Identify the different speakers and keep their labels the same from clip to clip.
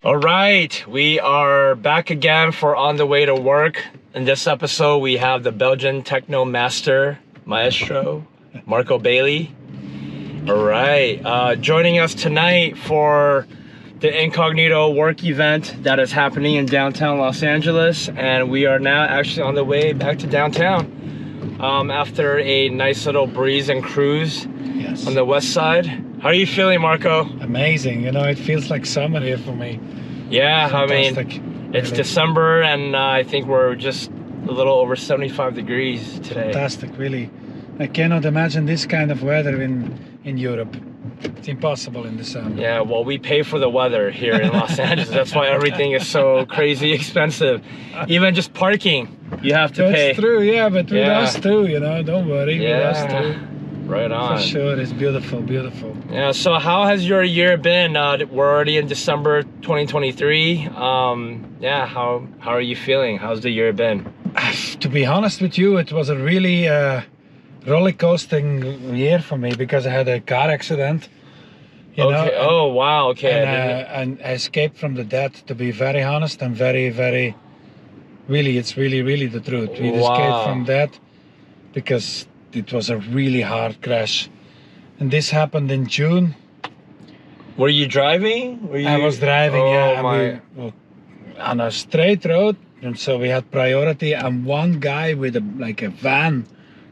Speaker 1: All right, we are back again for On the Way to Work. In this episode, we have the Belgian techno maestro, Marco Bailey. All right, joining us tonight for the Incognito work event that is happening in downtown Los Angeles, and we are now actually on the way back to downtown after a nice little breeze and cruise on the west side. How are you feeling, Marco?
Speaker 2: Amazing, you know, it feels like summer here for me.
Speaker 1: Yeah,
Speaker 2: fantastic.
Speaker 1: I mean, it's
Speaker 2: really.
Speaker 1: December, and I think we're just a little over 75 degrees today.
Speaker 2: Fantastic, really. I cannot imagine this kind of weather in Europe. It's impossible in the summer.
Speaker 1: Yeah, well, we pay for the weather here in Los Angeles. That's why everything is so crazy expensive. Even just parking, you have to pay.
Speaker 2: That's true, yeah, but with us too, you know, don't worry, with us too.
Speaker 1: Right on.
Speaker 2: For sure, it's beautiful, beautiful.
Speaker 1: Yeah, so how has your year been? We're already in December 2023. Yeah, how are you feeling? How's the year been?
Speaker 2: To be honest with you, it was a really roller coasting year for me because I had a car accident. You know,
Speaker 1: oh, wow, okay.
Speaker 2: And I escaped from the death, to be very honest, and very, really, it's really the truth. We escaped from that because it was a really hard crash. And this happened in June.
Speaker 1: Were you driving?
Speaker 2: I was driving, yeah. And we were on a straight road, and so we had priority, and one guy with a van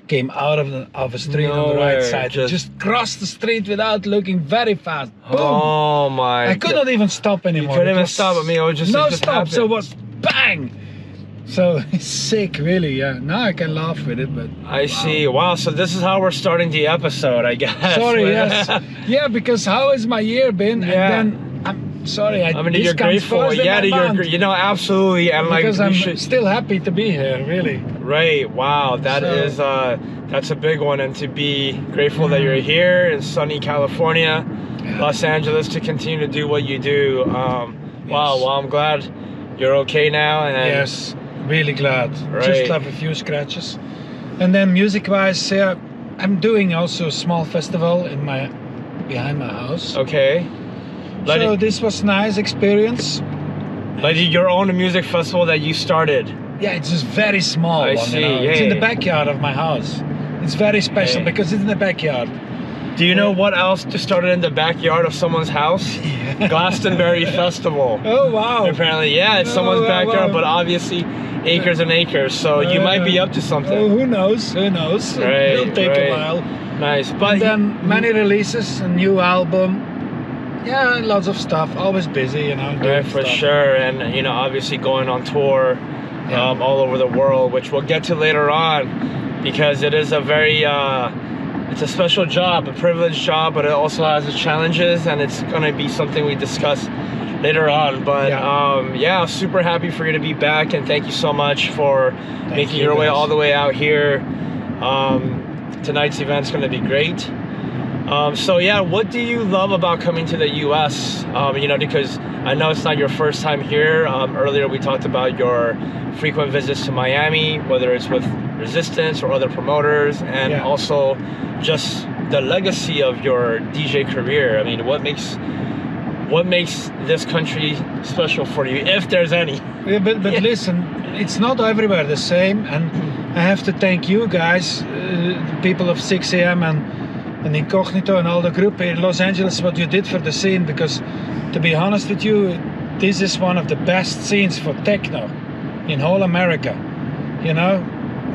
Speaker 2: came out of a street on the right side. Just crossed the street without looking, very fast. Boom!
Speaker 1: Oh my!
Speaker 2: I could not even stop anymore.
Speaker 1: You couldn't even stop. I mean, it was just
Speaker 2: no
Speaker 1: just
Speaker 2: stop.
Speaker 1: happened.
Speaker 2: So it was bang. So it's sick, really. Yeah. Now I can laugh with it, but
Speaker 1: I see. Wow. So this is how we're starting the episode, I guess.
Speaker 2: Sorry. Yes. Yeah. Because how has my year been?
Speaker 1: Yeah.
Speaker 2: And then I'm sorry.
Speaker 1: I mean, you're grateful. Yeah, you know, absolutely. And
Speaker 2: because
Speaker 1: like,
Speaker 2: I'm still happy to be here, really.
Speaker 1: Right. Wow. That's a big one, and to be grateful that you're here in sunny California, Los Angeles, to continue to do what you do. Wow. Well, I'm glad you're okay now. And
Speaker 2: yes, really glad.
Speaker 1: Right.
Speaker 2: Just have a few scratches. And then music-wise, I'm doing also a small festival behind my house.
Speaker 1: Okay.
Speaker 2: So this was nice experience.
Speaker 1: Like your own music festival that you started.
Speaker 2: Yeah, it's just very small.
Speaker 1: I see.
Speaker 2: You know? It's in the backyard of my house. It's very special because it's in the backyard.
Speaker 1: Do you know what else just started in the backyard of someone's house?
Speaker 2: Yeah.
Speaker 1: Glastonbury Festival.
Speaker 2: Oh wow!
Speaker 1: Apparently, yeah, it's someone's backyard, but obviously acres and acres. So you might be up to something.
Speaker 2: Oh, who knows? Who knows?
Speaker 1: Right,
Speaker 2: It'll take a while.
Speaker 1: Nice, but
Speaker 2: and then many releases, a new album. Yeah, lots of stuff. Always busy, you know.
Speaker 1: Right, for sure, and you know, obviously going on tour all over the world, which we'll get to later on, because it is a very it's a special job, a privileged job, but it also has its challenges, and it's going to be something we discuss later on. But yeah, super happy for you to be back, and thank you so much for making your way all the way out here. Tonight's event's going to be great. So yeah, what do you love about coming to the US? You know, because I know it's not your first time here. Earlier we talked about your frequent visits to Miami, whether it's with Resistance or other promoters, and also just the legacy of your DJ career. I mean, what makes this country special for you, if there's any?
Speaker 2: Yeah, but listen, it's not everywhere the same, and I have to thank you guys, the people of 6 AM and Incognito and all the group in Los Angeles, what you did for the scene, because to be honest with you, this is one of the best scenes for techno in whole America. You know,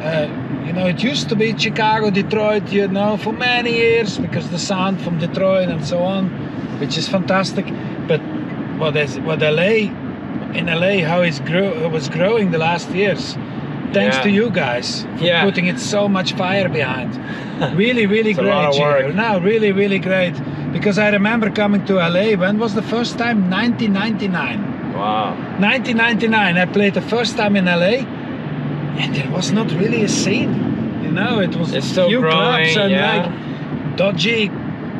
Speaker 2: it used to be Chicago, Detroit, you know, for many years, because the sound from Detroit and so on, which is fantastic. But what LA, how it was growing the last years, thanks to you guys for putting it so much fire behind. Really great year. No, really great. Because I remember coming to LA, when was the first time? 1999.
Speaker 1: Wow.
Speaker 2: 1999, I played the first time in LA, and there was not really a scene. You know, it was
Speaker 1: still
Speaker 2: few
Speaker 1: growing,
Speaker 2: clubs and like dodgy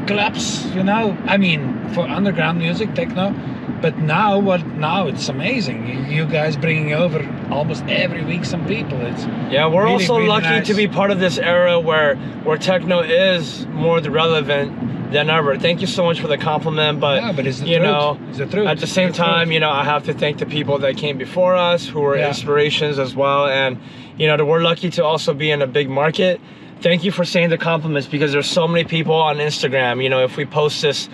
Speaker 2: clubs, you know. I mean, for underground music, techno. But now it's amazing. You guys bringing over almost every week some people.
Speaker 1: We're
Speaker 2: really,
Speaker 1: also
Speaker 2: really
Speaker 1: lucky
Speaker 2: nice
Speaker 1: to be part of this era where techno is more relevant than ever. Thank you so much for the compliment, but,
Speaker 2: yeah, but it's the
Speaker 1: you
Speaker 2: truth.
Speaker 1: know,
Speaker 2: It's the truth.
Speaker 1: at the same time, you know, I have to thank the people that came before us who were inspirations as well. And, you know, we're lucky to also be in a big market. Thank you for saying the compliments, because there's so many people on Instagram. You know, if we post this,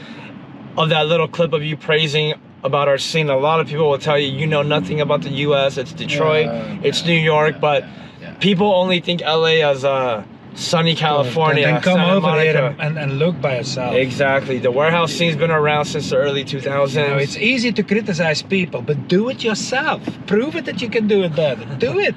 Speaker 1: of that little clip of you praising about our scene, a lot of people will tell you, you know nothing about the US, it's Detroit, it's New York, but people only think LA as sunny California.
Speaker 2: And then come
Speaker 1: Santa
Speaker 2: over
Speaker 1: Monica.
Speaker 2: here and look by yourself.
Speaker 1: Exactly. The warehouse scene's been around since the early 2000s.
Speaker 2: You know, it's easy to criticize people, but do it yourself. Prove it that you can do it better. Do it.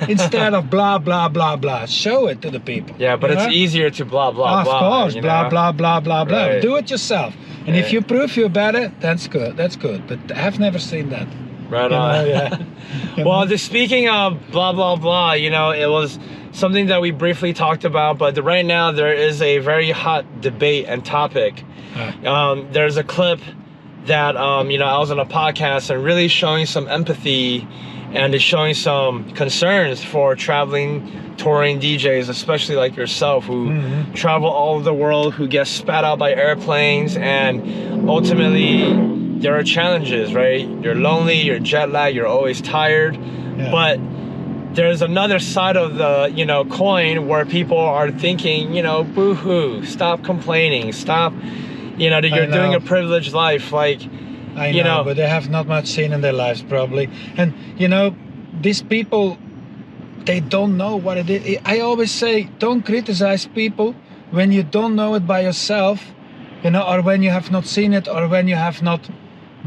Speaker 2: Instead of blah, blah, blah, blah. Show it to the people.
Speaker 1: Yeah, but it's easier to blah, blah, blah.
Speaker 2: Of course, blah, blah, blah, blah, blah.
Speaker 1: Right.
Speaker 2: Do it yourself. And if you prove you're better, that's good. That's good. But I've never seen that.
Speaker 1: Right on. Well, speaking of blah, blah, blah, you know, it was something that we briefly talked about, but right now there is a very hot debate and topic. There's a clip that, you know, I was on a podcast and really showing some empathy and is showing some concerns for traveling, touring DJs, especially like yourself, who travel all over the world, who get spat out by airplanes, and ultimately there are challenges, right? You're lonely, you're jet lagged, you're always tired, but there's another side of the, you know, coin where people are thinking, you know, boo-hoo, stop complaining, stop, you know, that you're doing a privileged life, like,
Speaker 2: I know, but they have not much seen in their lives probably. And you know, these people, they don't know what it is. I always say, don't criticize people when you don't know it by yourself, you know, or when you have not seen it, or when you have not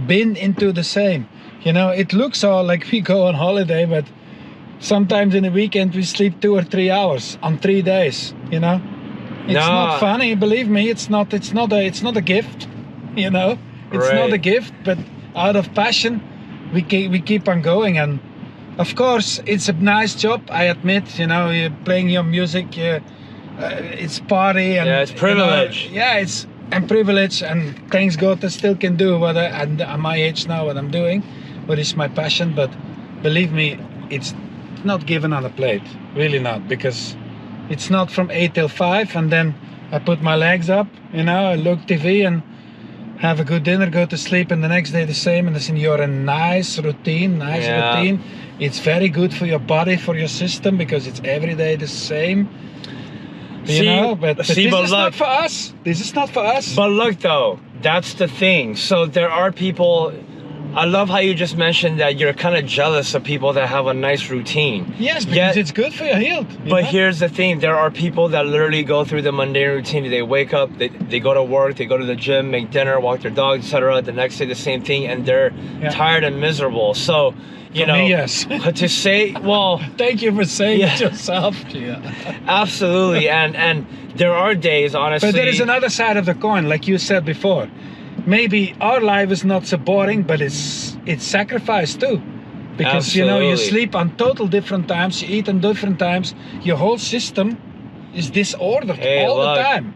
Speaker 2: been into the same. You know, it looks all like we go on holiday, but sometimes in a weekend we sleep 2 or 3 hours on 3 days, you know. It's not funny, believe me. It's not a gift, you know. It's not a gift, but out of passion, we keep on going. And of course, it's a nice job, I admit. You know, you're playing your music, it's party, and
Speaker 1: it's privilege.
Speaker 2: You know, I'm privileged, and thanks God I still can do what at my age now, what I'm doing, what is my passion. But believe me, it's not given on a plate, really not, because it's not from 8 till 5, and then I put my legs up, you know, I look TV and have a good dinner, go to sleep, and the next day the same. And you're a nice routine. It's very good for your body, for your system, because it's every day the same. You know, but this is not for us. This is not for us.
Speaker 1: But look though, that's the thing. So there are people, I love how you just mentioned that you're kind of jealous of people that have a nice routine.
Speaker 2: Yes, because it's good for your health.
Speaker 1: But here's the thing, there are people that literally go through the mundane routine. They wake up, they go to work, they go to the gym, make dinner, walk their dog, etc. The next day the same thing, and they're tired and miserable. So, you know,
Speaker 2: yes.
Speaker 1: To say, well,
Speaker 2: thank you for saying it yourself.
Speaker 1: Absolutely. And there are days, honestly.
Speaker 2: But there is another side of the coin, like you said before. Maybe our life is not so boring, but it's sacrifice too, because you know, you sleep on total different times, you eat on different times, your whole system is disordered all the time.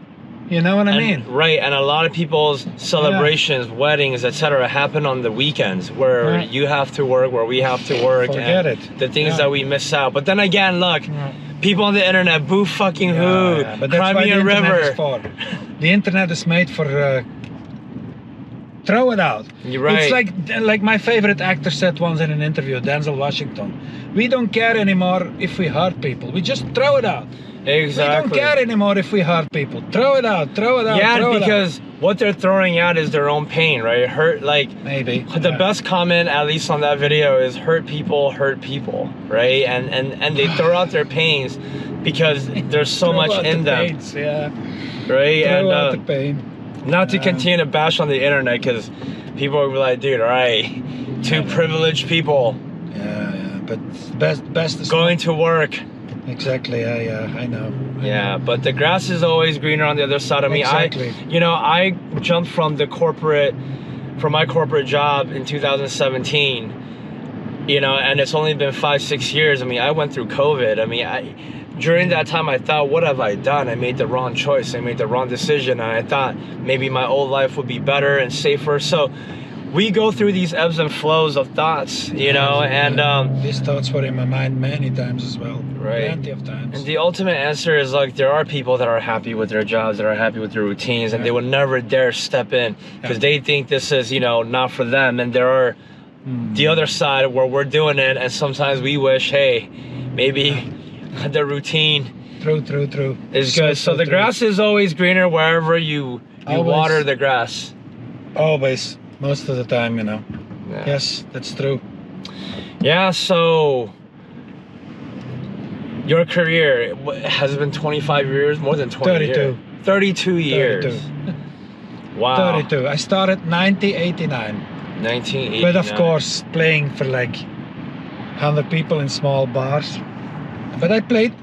Speaker 2: You know what I mean?
Speaker 1: Right, and a lot of people's celebrations, weddings, etc. happen on the weekends, where you have to work, where we have to work.
Speaker 2: Forget
Speaker 1: and
Speaker 2: it.
Speaker 1: The things that we miss out. But then again, look, people on the internet, boo fucking who,
Speaker 2: but that's
Speaker 1: cry
Speaker 2: what
Speaker 1: me
Speaker 2: the
Speaker 1: a
Speaker 2: internet
Speaker 1: river.
Speaker 2: is for. The internet is made for throw it out.
Speaker 1: You're right.
Speaker 2: It's like my favorite actor said once in an interview, Denzel Washington. We don't care anymore if we hurt people. We just throw it out.
Speaker 1: Exactly.
Speaker 2: We don't care anymore if we hurt people. Throw it out, throw it out,
Speaker 1: yeah, because what they're throwing out is their own pain, right? Hurt, like,
Speaker 2: maybe.
Speaker 1: The best comment, at least on that video, is hurt people, right? And they throw out their pains because there's so much in them.
Speaker 2: Pains,
Speaker 1: right?
Speaker 2: Throw out the pain.
Speaker 1: Not to continue to bash on the internet, because people will be like, dude, all right, two privileged people.
Speaker 2: Yeah, but best is
Speaker 1: going to work.
Speaker 2: Exactly, I know.
Speaker 1: Yeah, but the grass is always greener on the other side of me.
Speaker 2: Exactly.
Speaker 1: I jumped from my corporate job in 2017, you know, and it's only been 5-6 years. I mean, I went through COVID. I mean, during that time, I thought, what have I done? I made the wrong choice. I made the wrong decision. And I thought maybe my old life would be better and safer. So we go through these ebbs and flows of thoughts, you know, and
Speaker 2: these thoughts were in my mind many times as well.
Speaker 1: Right.
Speaker 2: Plenty of times.
Speaker 1: And the ultimate answer is like there are people that are happy with their jobs, that are happy with their routines, and they will never dare step in because they think this is, you know, not for them. And there are the other side where we're doing it, and sometimes we wish, hey, maybe the routine
Speaker 2: True.
Speaker 1: is good. So the grass is always greener wherever you water the grass.
Speaker 2: Always, most of the time, you know.
Speaker 1: Yeah.
Speaker 2: Yes, that's true.
Speaker 1: Yeah, so your career has been 25 years, more than 20
Speaker 2: 32.
Speaker 1: years. 32 years.
Speaker 2: 32.
Speaker 1: Wow.
Speaker 2: 32. I started 1989.
Speaker 1: 1989.
Speaker 2: But of course, playing for like 100 people in small bars. But I played.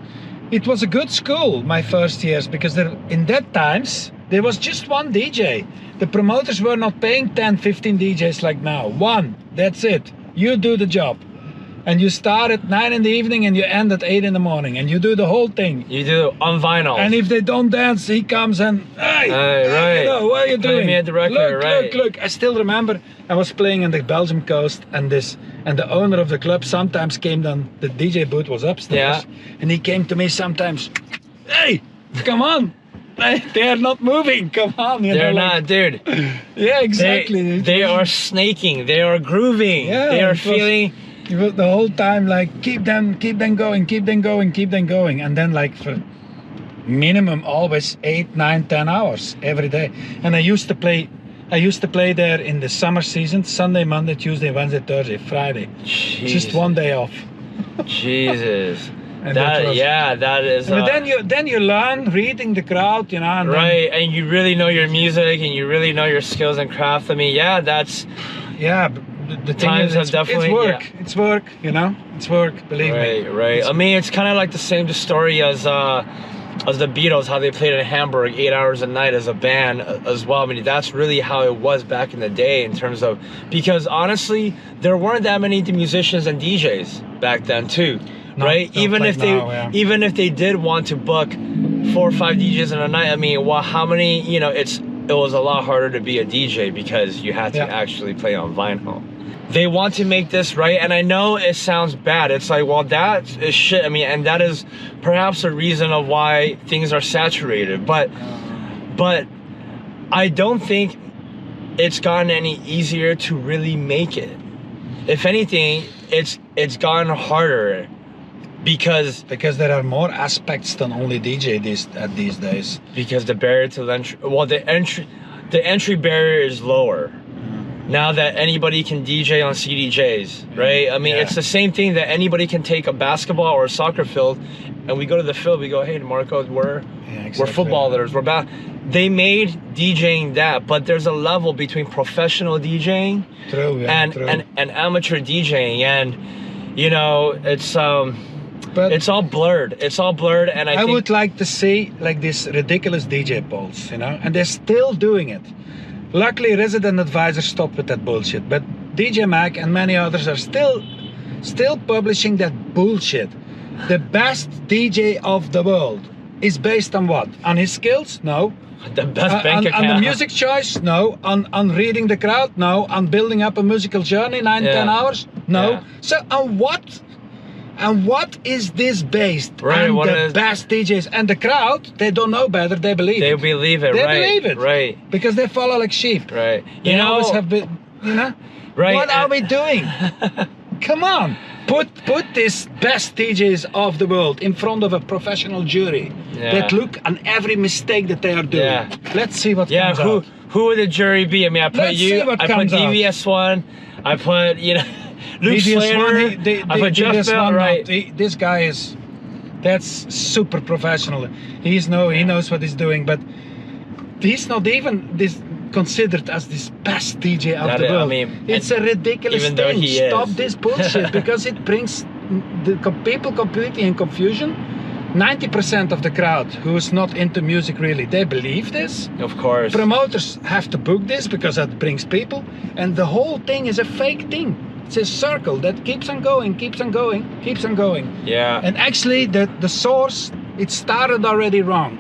Speaker 2: It was a good school my first years because in that times there was just one DJ. The promoters were not paying 10, 15 DJs like now. One, that's it. You do the job. And you start at 9 in the evening and you end at 8 in the morning. And you do the whole thing.
Speaker 1: You do on vinyl.
Speaker 2: And if they don't dance, he comes and, hey,
Speaker 1: right.
Speaker 2: you know, what are you doing?
Speaker 1: Me at the record,
Speaker 2: Look. I still remember I was playing on the Belgian coast and the owner of the club sometimes came down, the DJ booth was upstairs. And he came to me sometimes, hey, come on. They are not moving. Come on, you
Speaker 1: They're
Speaker 2: know,
Speaker 1: not, dude.
Speaker 2: Yeah, exactly.
Speaker 1: They are snaking. They are grooving.
Speaker 2: Yeah,
Speaker 1: they are feeling.
Speaker 2: The whole time, like keep them going, and then like for minimum always 8, 9, 10 hours every day. And I used to play there in the summer season, Sunday, Monday, Tuesday, Wednesday, Thursday, Friday.
Speaker 1: Jesus.
Speaker 2: Just one day off.
Speaker 1: Jesus.
Speaker 2: And
Speaker 1: that is.
Speaker 2: But then you learn reading the crowd, you know. And
Speaker 1: right, and you really know your music, and you really know your skills and craft. I mean, yeah, that's.
Speaker 2: Yeah, the
Speaker 1: times have definitely.
Speaker 2: It's work. Yeah. It's work, you know. It's work. Believe me.
Speaker 1: Right. I mean, it's kind of like the same story as the Beatles, how they played in Hamburg 8 hours a night as a band as well. I mean, that's really how it was back in the day in terms of, because honestly, there weren't that many musicians and DJs back then too. Right, even if they did want to book 4 or 5 DJs in a night, I mean, well, how many? You know, it was a lot harder to be a DJ because you had to actually play on vinyl. They want to make this right, and I know it sounds bad. It's like, well, that is shit. I mean, and that is perhaps a reason of why things are saturated. But I don't think it's gotten any easier to really make it. If anything, it's gotten harder. Because
Speaker 2: there are more aspects than only DJ these days.
Speaker 1: Because the barrier to entry, well, the entry barrier is lower. Now that anybody can DJ on CDJs, right? I mean, it's the same thing that anybody can take a basketball or a soccer field, and we go to the field, we go, hey, Marco, we're footballers, we're They made DJing that, but there's a level between professional DJing and amateur DJing, and you know, it's all blurred. It's all blurred, and I think
Speaker 2: would like to see like this ridiculous DJ polls, you know, and they're still doing it. Luckily, Resident Advisor stopped with that bullshit, but DJ Mac and many others are still publishing that bullshit. The best DJ of the world is based on what? On his skills? No.
Speaker 1: The best bank account.
Speaker 2: On the music choice? No. On reading the crowd? No. On building up a musical journey, 9-10 hours? No. Yeah. So on what? And what is this based?
Speaker 1: Right,
Speaker 2: on the best DJs and the crowd, they don't know better, they believe it.
Speaker 1: They believe it,
Speaker 2: they
Speaker 1: right.
Speaker 2: They believe it.
Speaker 1: Right.
Speaker 2: Because they follow like sheep.
Speaker 1: Right.
Speaker 2: They always have been, you know?
Speaker 1: Right.
Speaker 2: What are we doing? Come on. Put this best DJs of the world in front of a professional jury that look on every mistake that they are doing. Yeah. Let's see what comes out.
Speaker 1: Who would the jury be? I mean, I put I put DVS1, I put, you know, Luke Slater, I put Jeff Bell, right.
Speaker 2: This guy that's super professional. He knows what he's doing, but he's not even considered as this best DJ of the world. I mean, it's a ridiculous thing. Stop this bullshit because it brings the people completely in confusion. 90% of the crowd who's not into music really, they believe this.
Speaker 1: Of course.
Speaker 2: Promoters have to book this because that brings people, and the whole thing is a fake thing. It's a circle that keeps on going, keeps on going, keeps on going.
Speaker 1: Yeah.
Speaker 2: And actually the source, it started already wrong.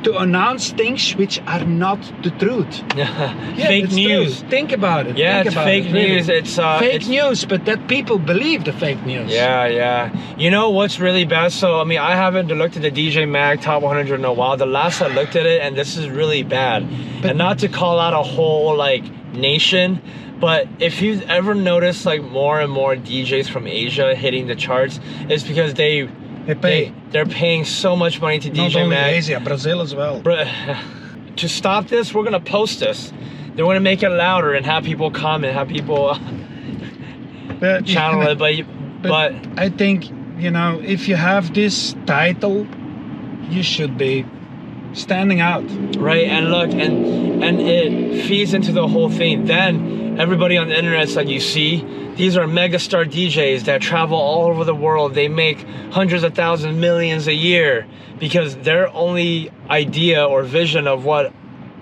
Speaker 2: to announce things which are not the truth. Yeah,
Speaker 1: Fake news.
Speaker 2: True. Think about it.
Speaker 1: Yeah,
Speaker 2: Think
Speaker 1: it's
Speaker 2: about
Speaker 1: fake
Speaker 2: it, really.
Speaker 1: news. It's
Speaker 2: fake news, but that people believe the fake news.
Speaker 1: Yeah. You know what's really bad? So I mean, I haven't looked at the DJ Mag Top 100 in a while. The last I looked at it, and this is really bad.
Speaker 2: But,
Speaker 1: and not to call out a whole like nation, but if you've ever noticed like more and more DJs from Asia hitting the charts, it's because they're paying so much money to
Speaker 2: not
Speaker 1: DJ
Speaker 2: only
Speaker 1: Mag.
Speaker 2: Asia, Brazil as well.
Speaker 1: To stop this, we're gonna post this. They're gonna make it louder and have people comment, have people channel it. But
Speaker 2: I think, you know, if you have this title, you should be standing out.
Speaker 1: Right, and look, and it feeds into the whole thing. Then everybody on the internet's like, you see, these are megastar DJs that travel all over the world. They make hundreds of thousands, millions a year because their only idea or vision of what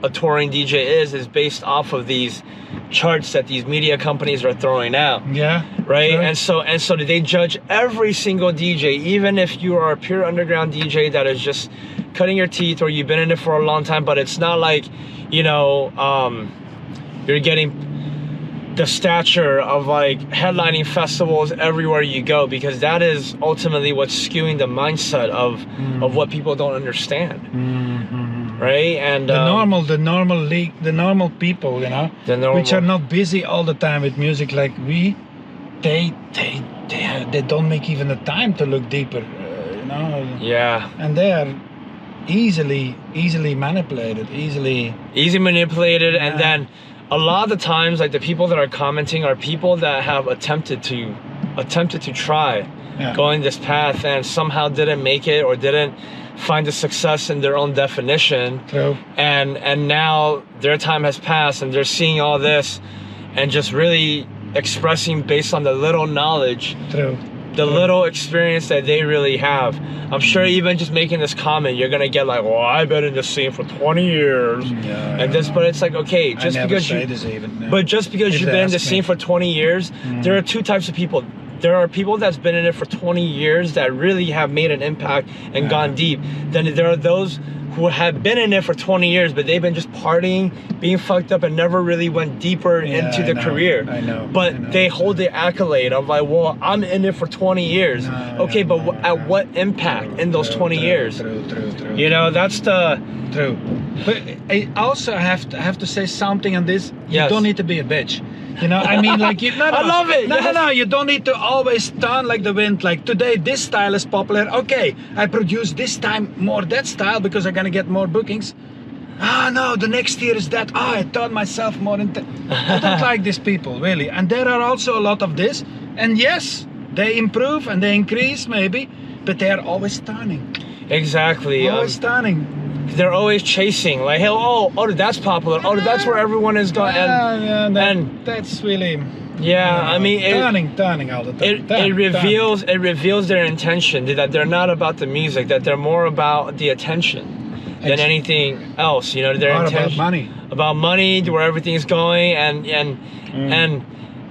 Speaker 1: a touring DJ is based off of these charts that these media companies are throwing out.
Speaker 2: Yeah.
Speaker 1: Right.
Speaker 2: Sure.
Speaker 1: And so they judge every single DJ, even if you are a pure underground DJ that is just cutting your teeth or you've been in it for a long time, but it's not like, you know, you're getting the stature of like headlining festivals everywhere you go, because that is ultimately what's skewing the mindset of what people don't understand. Right? And
Speaker 2: the normal people, you know, which are not busy all the time with music like we, they don't make even the time to look deeper, you know.
Speaker 1: Yeah.
Speaker 2: And they are easily manipulated, easy manipulated.
Speaker 1: Yeah. And then a lot of the times, like the people that are commenting are people that have attempted to try going this path and somehow didn't make it or didn't find the success in their own definition.
Speaker 2: True.
Speaker 1: And now their time has passed and they're seeing all this and just really expressing based on the little knowledge.
Speaker 2: True.
Speaker 1: The little experience that they really have. I'm sure even just making this comment, you're gonna get like, well, I've been in this scene for 20 years.
Speaker 2: Yeah,
Speaker 1: and this, but it's like, okay, just because you've been in the scene for 20 years, there are two types of people. There are people that's been in it for 20 years that really have made an impact and gone deep. Then there are those who have been in it for 20 years, but they've been just partying, being fucked up, and never really went deeper into the career.
Speaker 2: I know.
Speaker 1: But they hold the accolade of like, well, I'm in it for 20 years. Okay, but at what impact in those 20 years?
Speaker 2: True.
Speaker 1: You know, that's the...
Speaker 2: True. But I also have to say something on this. You don't need to be a bitch. You know, I mean, like, I
Speaker 1: love it.
Speaker 2: No, you don't need to always turn like the wind. Like, today, this style is popular. Okay, I produce this time more that style because I'm gonna get more bookings. Ah, no, the next year is that. Ah, I turned myself more into... I don't like these people, really. And there are also a lot of this. And yes, they improve and they increase, maybe, but they are always turning.
Speaker 1: Exactly.
Speaker 2: Always turning.
Speaker 1: They're always chasing, like, hey, oh, that's popular. Oh, that's where everyone is going.
Speaker 2: And that's really,
Speaker 1: I mean,
Speaker 2: turning all the time.
Speaker 1: It reveals their intention, that they're not about the music, that they're more about the attention than anything else. You know, their intention about money, where everything's going, and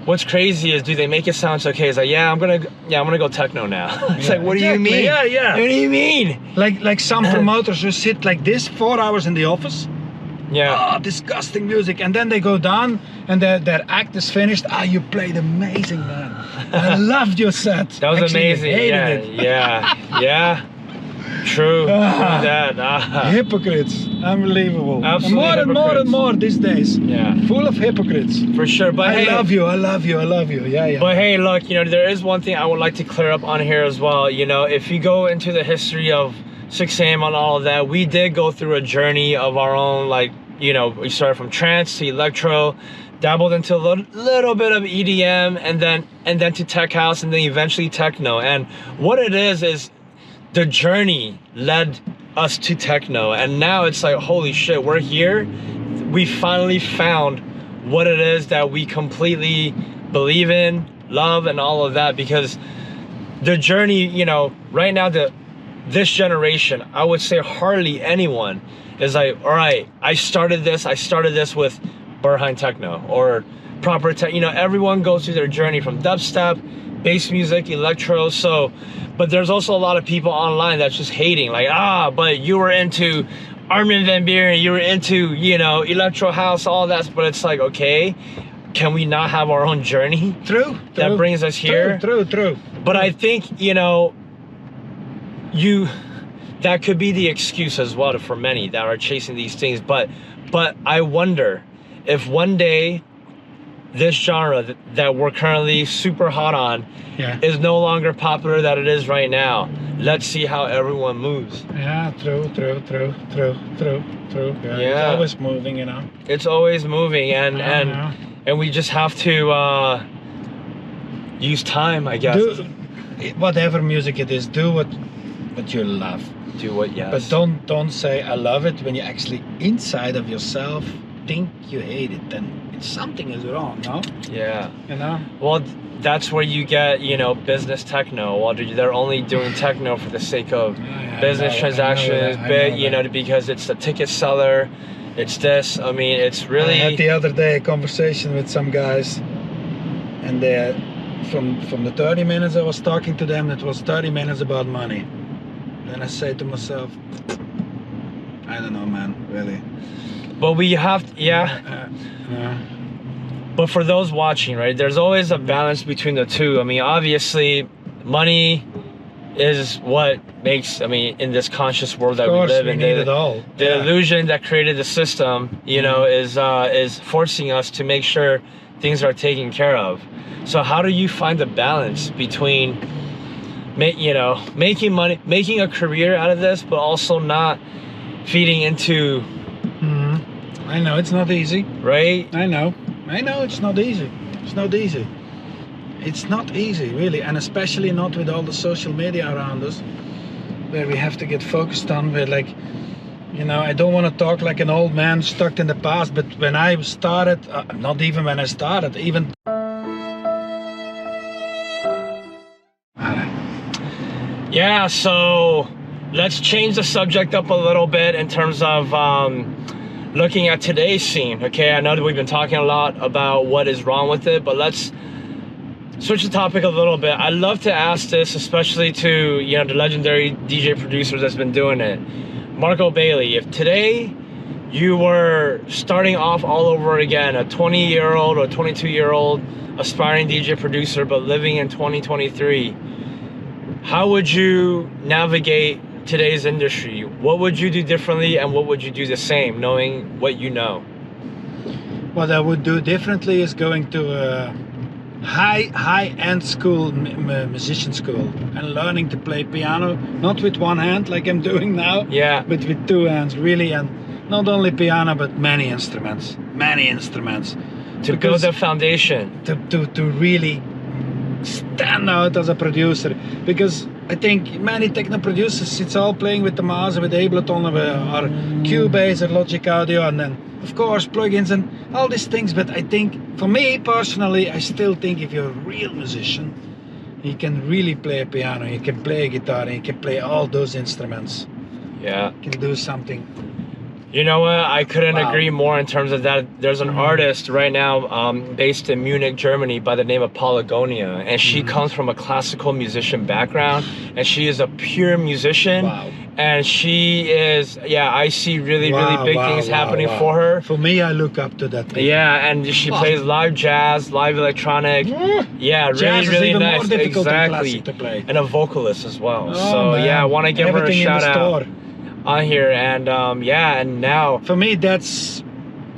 Speaker 1: what's crazy is, they make it sound okay. It's like, I'm gonna go techno now. It's like, what do you mean?
Speaker 2: Yeah.
Speaker 1: What do you mean?
Speaker 2: Like some promoters who sit like this 4 hours in the office.
Speaker 1: Yeah.
Speaker 2: Oh, disgusting music, and then they go down and their act is finished. Ah, you played amazing, man. I loved your set.
Speaker 1: That was amazing. Yeah. True.
Speaker 2: Hypocrites. Unbelievable.
Speaker 1: Absolutely.
Speaker 2: And more these days.
Speaker 1: Yeah.
Speaker 2: Full of hypocrites.
Speaker 1: For sure. But
Speaker 2: I love you. Yeah.
Speaker 1: But hey, look, you know, there is one thing I would like to clear up on here as well. You know, if you go into the history of 6 AM and all of that, we did go through a journey of our own. Like, you know, we started from trance to electro, dabbled into a little bit of EDM, and then to tech house, and then eventually techno. And what it is the journey led us to techno, and now it's like, holy shit, we're here. We finally found what it is that we completely believe in, love, and all of that. Because the journey, you know, right now, this generation, I would say hardly anyone is like, all right, I started this with Berghain techno or proper tech. You know, everyone goes through their journey from dubstep, bass music, electro. So, but there's also a lot of people online that's just hating, like, but you were into Armin van Buuren, you were into, you know, electro house, all that, but it's like, okay, can we not have our own journey?
Speaker 2: True.
Speaker 1: That brings us here.
Speaker 2: True.
Speaker 1: But I think, you know, that could be the excuse as well for many that are chasing these things. But I wonder if one day this genre that we're currently super hot on is no longer popular that it is right now. Let's see how everyone moves.
Speaker 2: Yeah, true. Yeah. It's always moving, you know.
Speaker 1: It's always moving, and we just have to use time, I guess.
Speaker 2: Do whatever music it is, do what you love.
Speaker 1: Do what, yes.
Speaker 2: But don't say I love it when you actually inside of yourself think you hate it. Then it's something is wrong, no?
Speaker 1: Yeah.
Speaker 2: You know.
Speaker 1: Well, that's where you get, you know, business techno. Well, they're only doing techno for the sake of business transactions, you know, because it's the ticket seller. It's this. I mean, it's really.
Speaker 2: I had the other day a conversation with some guys, and they, from the 30 minutes I was talking to them, it was 30 minutes about money. Then I say to myself, I don't know, man, really.
Speaker 1: But we have, But for those watching, right, there's always a balance between the two. I mean, obviously, money is what makes, I mean, in this conscious world that we live in, the illusion that created the system, you know, is forcing us to make sure things are taken care of. So how do you find the balance between, you know, making money, making a career out of this, but also not feeding into...
Speaker 2: I know, it's not easy.
Speaker 1: Right?
Speaker 2: I know, it's not easy. It's not easy. It's not easy, really, and especially not with all the social media around us, where we have to get focused on, where, like, you know, I don't want to talk like an old man stuck in the past, but when I started, not even when I started, even...
Speaker 1: Yeah, so let's change the subject up a little bit in terms of looking at today's scene, okay? I know that we've been talking a lot about what is wrong with it, but let's switch the topic a little bit. I love to ask this, especially to, you know, the legendary DJ producers that's been doing it. Marco Bailey, if today you were starting off all over again, a 20-year-old or 22-year-old aspiring DJ producer, but living in 2023, how would you navigate today's industry? What would you do differently, and what would you do the same, knowing what you know?
Speaker 2: What I would do differently is going to a high-end school, musician school, and learning to play piano, not with one hand like I'm doing now, but with two hands, really, and not only piano, but many instruments.
Speaker 1: To build a foundation.
Speaker 2: To really stand out as a producer, because I think many techno producers, it's all playing with the mouse, with Ableton or Cubase or Logic Audio, and then of course plugins and all these things. But I think, for me personally, I still think if you're a real musician, you can really play a piano, you can play a guitar, you can play all those instruments.
Speaker 1: Yeah.
Speaker 2: You can do something.
Speaker 1: You know what? I couldn't agree more in terms of that. There's an artist right now based in Munich, Germany, by the name of Pelagonia, and she comes from a classical musician background, and she is a pure musician. And she is, I see really big things happening for her.
Speaker 2: For me, I look up to that.
Speaker 1: Yeah, and she plays live jazz, live electronic. Yeah,
Speaker 2: jazz
Speaker 1: really
Speaker 2: is even
Speaker 1: nice.
Speaker 2: More difficult than
Speaker 1: exactly.
Speaker 2: classic to play.
Speaker 1: And a vocalist as well. So yeah, I want to give her a shout out on here, and and now
Speaker 2: for me, that's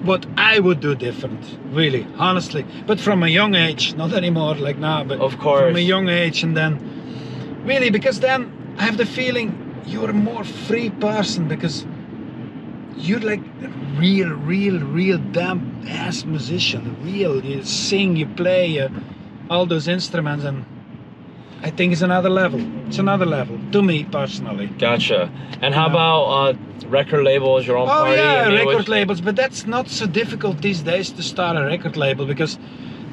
Speaker 2: what I would do different, really, honestly. But from a young age, not anymore like now, but
Speaker 1: of course
Speaker 2: from a young age, and then really, because then I have the feeling you're a more free person, because you're like a real damn ass musician. You sing, you play all those instruments, and I think it's another level. It's another level to me personally.
Speaker 1: Gotcha. And how about record labels, your own party?
Speaker 2: Yeah, record labels, but that's not so difficult these days to start a record label, because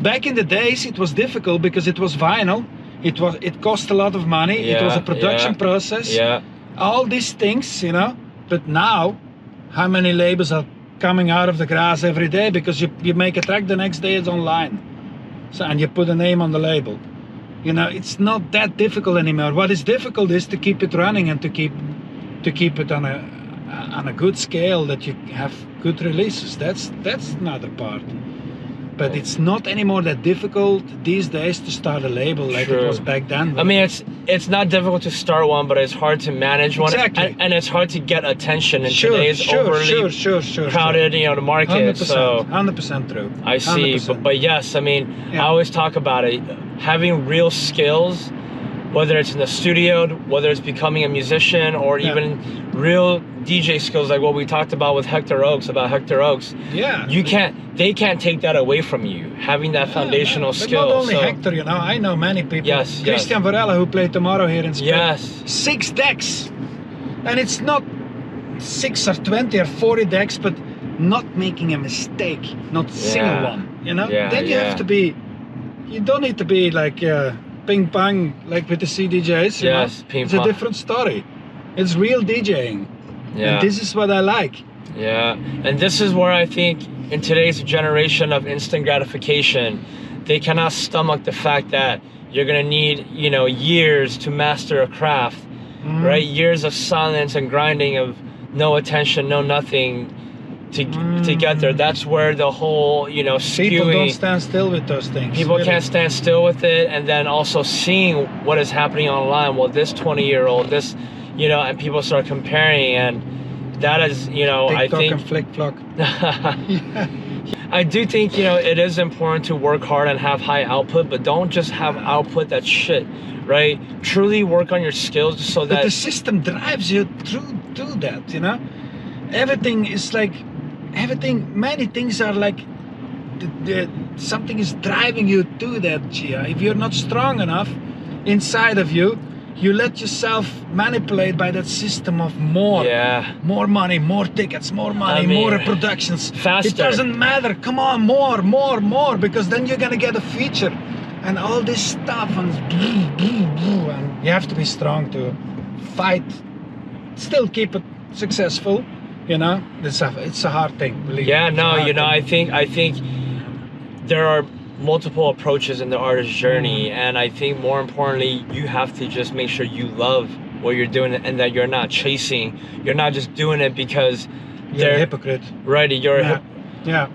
Speaker 2: back in the days it was difficult because it was vinyl. It cost a lot of money. It was a production process. All these things, you know. But now, how many labels are coming out of the grass every day, because you make a track, the next day it's online. So, and you put a name on the label. You know, it's not that difficult anymore. What is difficult is to keep it running and to keep it on on a good scale, that you have good releases. That's another part. But it's not anymore that difficult these days to start a label like it was back then.
Speaker 1: I mean, it's not difficult to start one, but it's hard to manage one.
Speaker 2: Exactly.
Speaker 1: And it's hard to get attention in today's overly crowded, you know, the market.
Speaker 2: 100%,
Speaker 1: so
Speaker 2: 100% true.
Speaker 1: I see,
Speaker 2: 100%.
Speaker 1: but yes, I mean, I always talk about it. Having real skills, whether it's in the studio, whether it's becoming a musician, or even real DJ skills, like what we talked about with Hector Oaks,
Speaker 2: Yeah.
Speaker 1: They can't take that away from you, having that foundational skill.
Speaker 2: But not only Hector, you know, I know many people.
Speaker 1: Yes,
Speaker 2: Christian Varela, who played tomorrow here in Spain.
Speaker 1: Yes.
Speaker 2: 6 decks. And it's not 6 or 20 or 40 decks, but not making a mistake, not single one, you know? Then you have to be, you don't need to be like ping pong, like with the CDJs.
Speaker 1: Yes, ping
Speaker 2: it's
Speaker 1: pong.
Speaker 2: a different story. It's real DJing.
Speaker 1: Yeah.
Speaker 2: And this is what I like.
Speaker 1: Yeah, and this is where I think in today's generation of instant gratification, they cannot stomach the fact that you're gonna need, you know, years to master a craft, right? Years of silence and grinding, of no attention, no nothing to get there. That's where the whole, you know, skewing.
Speaker 2: People don't stand still with those things.
Speaker 1: People can't stand still with it, and then also seeing what is happening online. Well, this 20-year-old, this, you know, and people start comparing, and that is, you know,
Speaker 2: TikTok
Speaker 1: I think
Speaker 2: and flick flock.
Speaker 1: I do think, you know, it is important to work hard and have high output, but don't just have output that's shit, right? Truly work on your skills so that
Speaker 2: the system drives you through that, you know? Everything is like, many things are like, something is driving you to that, Jia. If you're not strong enough inside of you, you let yourself manipulate by that system of more money, more tickets, more money, more reproductions.
Speaker 1: Faster.
Speaker 2: It doesn't matter. Come on, more, because then you're gonna get a feature and all this stuff, and you have to be strong to fight, still keep it successful. You know, it's a hard thing. Believe me.
Speaker 1: No, you know, I think there are multiple approaches in the artist's journey, and I think more importantly, you have to just make sure you love what you're doing, and that you're not chasing. You're not just doing it because
Speaker 2: you're a hypocrite,
Speaker 1: right? You're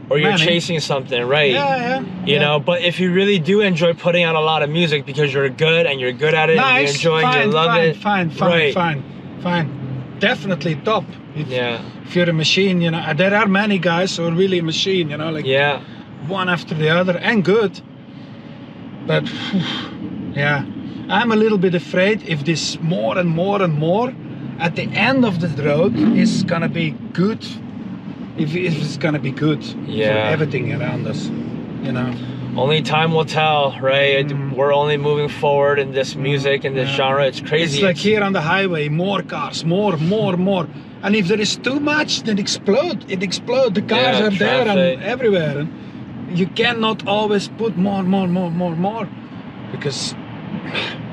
Speaker 1: or you're chasing something, right? You know, but if you really do enjoy putting out a lot of music because you're good and you're good at it, and you enjoy it, you love it,
Speaker 2: fine, definitely top. If you're a machine, you know, there are many guys who are really a machine, you know, like one after the other, and good. But I'm a little bit afraid if this more and more at the end of the road is gonna be good. If it's gonna be good for everything around us, you know.
Speaker 1: Only time will tell, right? We're only moving forward in this music, in this genre. It's crazy.
Speaker 2: It's like here on the highway, more cars, more. And if there is too much, then it explodes. The cars are there and everywhere. And you cannot always put more, because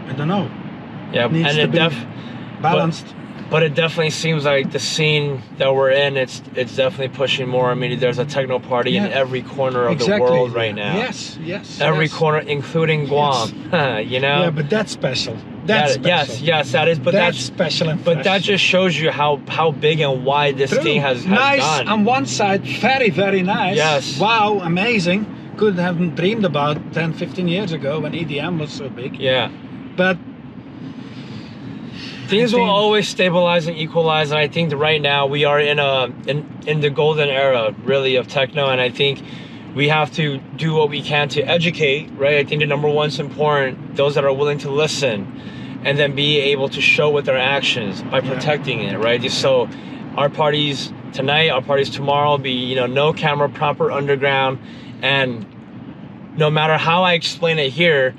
Speaker 2: I don't know.
Speaker 1: Yeah,
Speaker 2: it needs
Speaker 1: and
Speaker 2: to
Speaker 1: it
Speaker 2: be balanced.
Speaker 1: But it definitely seems like the scene that we're in, it's definitely pushing more. I mean, there's a techno party in every corner of the world right now.
Speaker 2: Yes.
Speaker 1: Every corner, including Guam. You know.
Speaker 2: Yeah, but that's special. That's special.
Speaker 1: Yes, that is. But that's
Speaker 2: special and
Speaker 1: fresh. But that just shows you how big and wide this thing has
Speaker 2: nice
Speaker 1: gone.
Speaker 2: On one side, very nice.
Speaker 1: Yes.
Speaker 2: Wow, amazing. Couldn't have dreamed about 10, 15 years ago when EDM was so big.
Speaker 1: Yeah.
Speaker 2: But
Speaker 1: things will always stabilize and equalize, and I think that right now we are in the golden era, really, of techno, and I think we have to do what we can to educate, right? I think the number one's important, those that are willing to listen, and then be able to show with their actions by protecting it, right? So our parties tonight, our parties tomorrow will be, you know, no camera, proper underground, and no matter how I explain it here,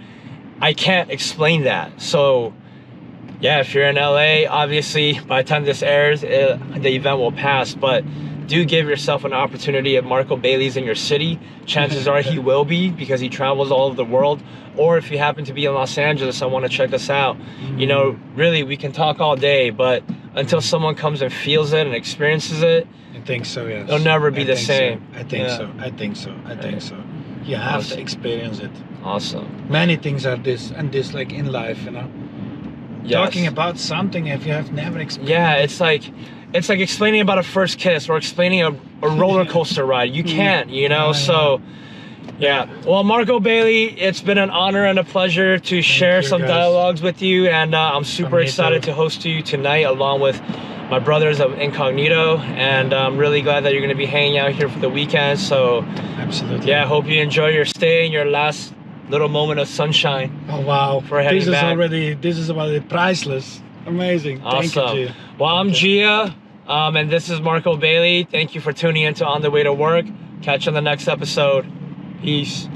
Speaker 1: I can't explain that. So yeah, if you're in LA, obviously by the time this airs, the event will pass, but do give yourself an opportunity. If Marco Bailey's in your city, chances are he will be, because he travels all over the world. Or if you happen to be in Los Angeles and want to check us out, you know, really, we can talk all day, but until someone comes and feels it and experiences it,
Speaker 2: I think so, yes.
Speaker 1: It'll never be the same.
Speaker 2: I think so. You have to experience it.
Speaker 1: Awesome.
Speaker 2: Many things are this and this, like in life, you know. Talking about something if you have never experienced.
Speaker 1: Yeah, it's like, it's like explaining about a first kiss or explaining a roller coaster ride. You can't, you know. So yeah, well, Marco Bailey, it's been an honor and a pleasure to share some dialogues with you, and I'm super excited to host you tonight along with my brothers of Incognito, and I'm really glad that you're going to be hanging out here for the weekend. So
Speaker 2: absolutely,
Speaker 1: yeah, I hope you enjoy your stay and your last little moment of sunshine.
Speaker 2: Oh wow,
Speaker 1: for heading
Speaker 2: this is
Speaker 1: back.
Speaker 2: this is already priceless. Amazing.
Speaker 1: Awesome.
Speaker 2: Thank you, Gia.
Speaker 1: Well, I'm Gia, and this is Marco Bailey. Thank you for tuning in to On the Way to Work. Catch you on the next episode. Peace.